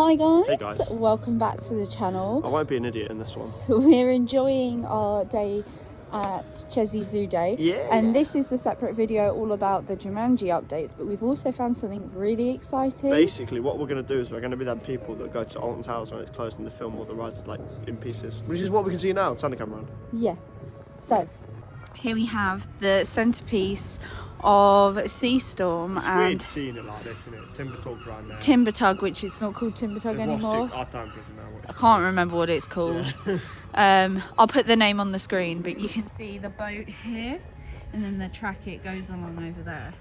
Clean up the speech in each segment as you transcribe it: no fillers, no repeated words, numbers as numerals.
Hi guys. Hey guys. Welcome back to the channel. I won't be an idiot in this one. We're enjoying our day at Chessy Zoo Day. And this is the separate video all about the Jumanji updates, but we've also found something really exciting. Basically what we're going to do is we're going to be them people that go to Alton Towers when it's closed and they film all the rides like in pieces, which is what we can see now. Turn the camera on. Yeah. So here we have the centerpiece of Sea Storm, it's and weird seeing it like this, isn't it? Timber Tug's right there. Timber Tug, which it's not called Timber Tug anymore. I don't know what it's I can't remember what it's called. Yeah. I'll put the name on the screen, but you can see the boat here, and then the track it goes along over there.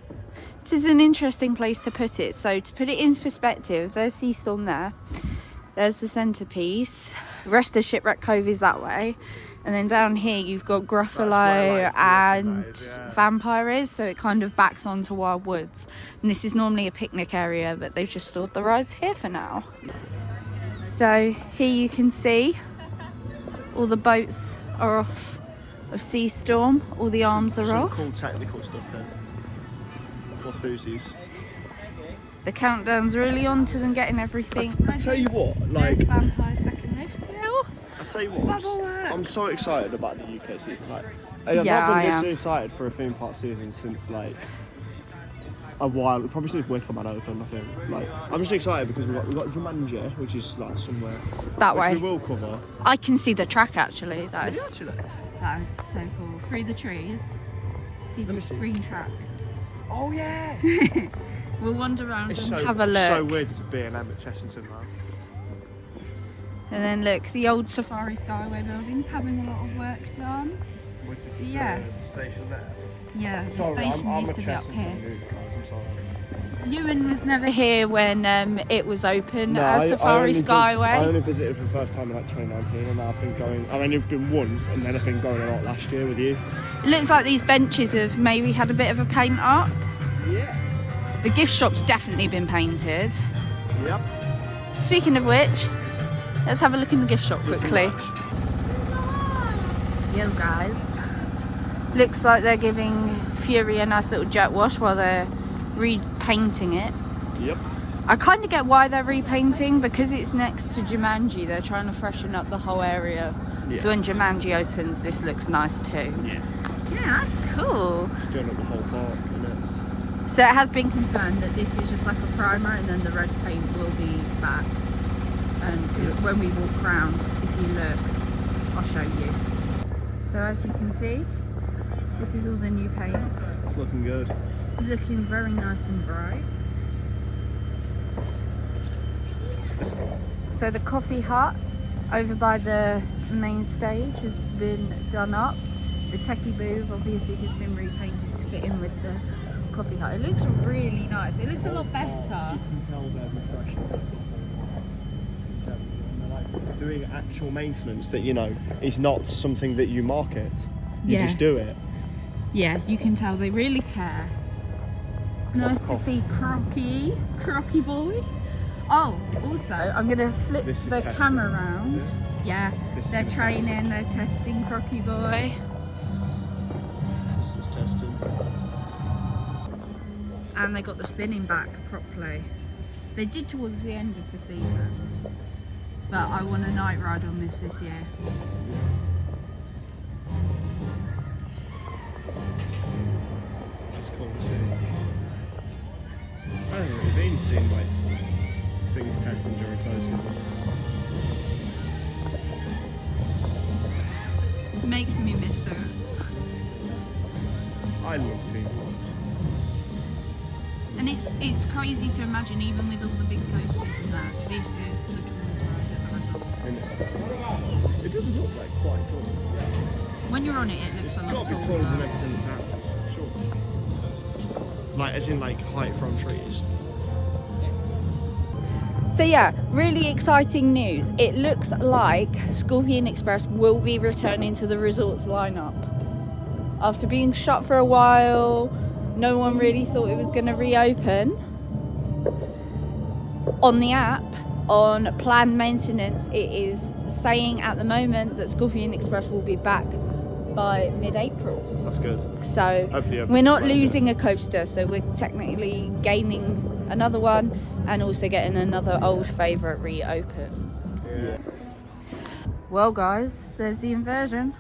This is an interesting place to put it. So to put it into perspective, there's Sea Storm there, there's the centerpiece, the rest of Shipwreck Cove is that way, and then down here you've got Gruffalo and Vampire is, so it kind of backs onto Wild Woods. And this is normally a picnic area, but they've just stored the rides here for now. So here you can see all the boats are off of Sea Storm, all the arms are off. Cool technical stuff here for enthusiasts. The countdown's really on to them getting everything. I tell you what, like, there's Vampire second lift hill. I tell you what, I'm so excited about the UK season. Like, I've Yeah, not been this excited for a theme park season since like a while. Probably since Wicker Man opened, I think. Like, I'm just excited because we've got Jumanji, which is like somewhere That way. We will cover. I can see the track actually. That is Actually, that is so cool. Through the trees, see the green track. oh yeah. We'll wander around and It's have a look. so weird. There's a B&M at Chessington now. And then look, the old Safari Skyway building's having a lot of work done. Which is Yeah. the station there. Yeah, the Sorry, station I'm used a to be up Chessington here. dude, guys, I'm sorry. Ewan was never here when it was open No, as Safari Skyway. I only visited for the first time in like 2019, and I've been going. I've only been once, and then I've been going a lot last year with you. It looks like these benches have maybe had a bit of a paint up. Yeah. The gift shop's definitely been painted. Yep. Speaking of which, let's have a look in the gift shop quickly. Yo guys, looks like they're giving Fury a nice little jet wash while they're repainting it. Yep. I kind of get why they're repainting, because it's next to Jumanji. They're trying to freshen up the whole area. Yeah. So when Jumanji opens, this looks nice too. Yeah. Yeah, that's cool. Just doing up the whole park, isn't it? So it has been confirmed that this is just like a primer, and then the red paint will be back. Because when we walk around, if you look, I'll show you. So as you can see, this is all the new paint. It's looking good. Looking very nice and bright. So the coffee hut over by the main stage has been done up. The techie booth obviously has been repainted to fit in with the coffee hut. It looks really nice. It looks a lot better. You can tell they're refreshing. They're like doing actual maintenance that, you know, is not something that you market. You just do it. Yeah, you can tell they really care. It's nice to see Crocky boy. Oh, also, I'm going to flip the camera around. Yeah, they're training, they're testing Crocky boy. This is testing. And they got the spinning back properly. They did towards the end of the season. But I want a night ride on this year. That's cool to see. I haven't really been seeing like things testing during close season. Makes me miss it. I love theme parks. And it's crazy to imagine, even with all the big coasters and that, this is the tallest ride at the resort. And it does look like quite tall. When you're on it, it looks a lot It's got to be taller than everything that's out, sure. Like, as in like height from trees. So yeah, really exciting news. It looks like Scorpion Express will be returning to the resort's lineup. After being shut for a while, no one really thought it was going to reopen. On the app, on planned maintenance, it is saying at the moment that Scorpion Express will be back by mid-April. That's good. So Hopefully we're not losing a coaster, so we're technically gaining another one, and also getting another old favourite reopen. Yeah. Well guys, there's the inversion.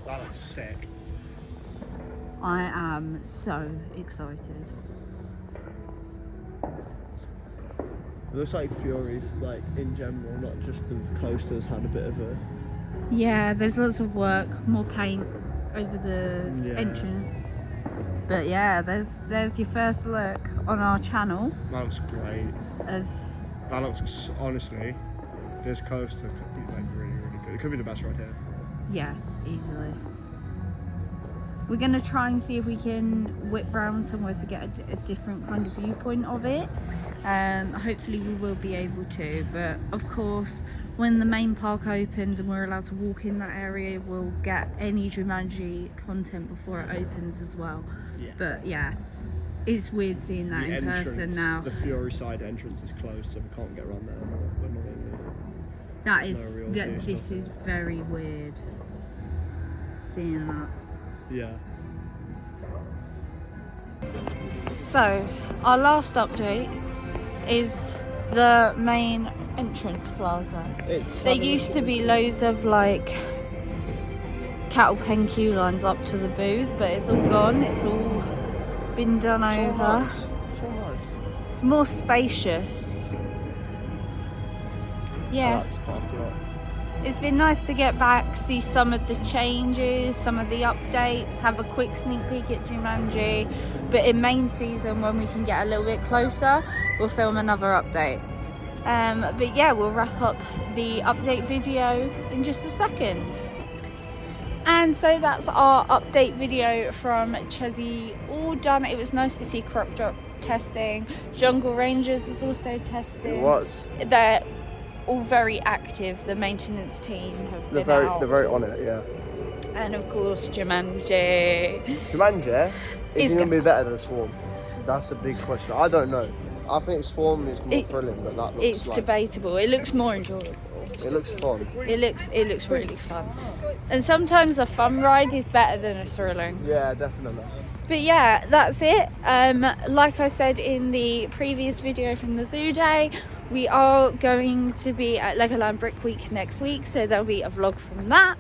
That looks sick. I am so excited. It looks like Fury's, like, in general, not just the coasters, had a bit of a... Yeah, there's lots of work, more paint over the entrance. But yeah, there's your first look on our channel. That looks great. That looks, honestly, this coaster could be like really, really good. It could be the best right here. Yeah, easily. We're going to try and see if we can whip round somewhere to get a different kind of viewpoint of it. Hopefully we will be able to, but of course when the main park opens and we're allowed to walk in that area, we'll get any Jumanji content before it opens as well. Yeah. But yeah, it's weird seeing that in person now. The Fury side entrance is closed, so we can't get around there anymore. This is very weird seeing that. Yeah. So our last update is the main entrance plaza. There used to be loads of like cattle pen queue lines up to the booths, but it's all gone. It's all been done over. So nice. It's more spacious. Yeah. That's quite cool. It's been nice to get back, see some of the changes, some of the updates, have a quick sneak peek at Jumanji. But in main season, when we can get a little bit closer, we'll film another update. But yeah, we'll wrap up the update video in just a second. And so that's our update video from Chessy all done. It was nice to see Croc Drop testing. Jungle Rangers was also testing. It was. They're all very active. The maintenance team have been out. They're very on it, yeah. And of course, Jumanji. Jumanji is going to be better than Swarm. That's a big question. I don't know. I think Swarm is more thrilling, but that looks it's debatable. It looks more enjoyable. It looks fun. It looks really fun. And sometimes a fun ride is better than a thrilling. Yeah, definitely. But yeah, that's it. Like I said in the previous video from the zoo day, we are going to be at Legoland Brick Week next week, so there'll be a vlog from that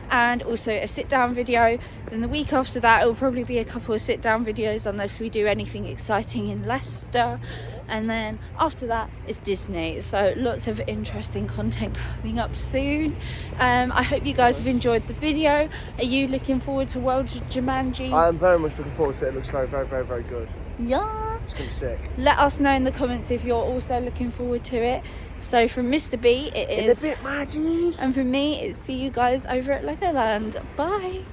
and also a sit down video. Then the week after that, it will probably be a couple of sit down videos unless we do anything exciting in Leicester. And then after that, it's Disney. So lots of interesting content coming up soon. I hope you guys have enjoyed the video. Are you looking forward to World of Jumanji? I am very much looking forward to it. It looks very, very, very, very good. Yeah. It's going to be sick. Let us know in the comments if you're also looking forward to it. So from Mr. B, it is... In a bit, Maggies. And from me, it's see you guys over at Legoland. Bye.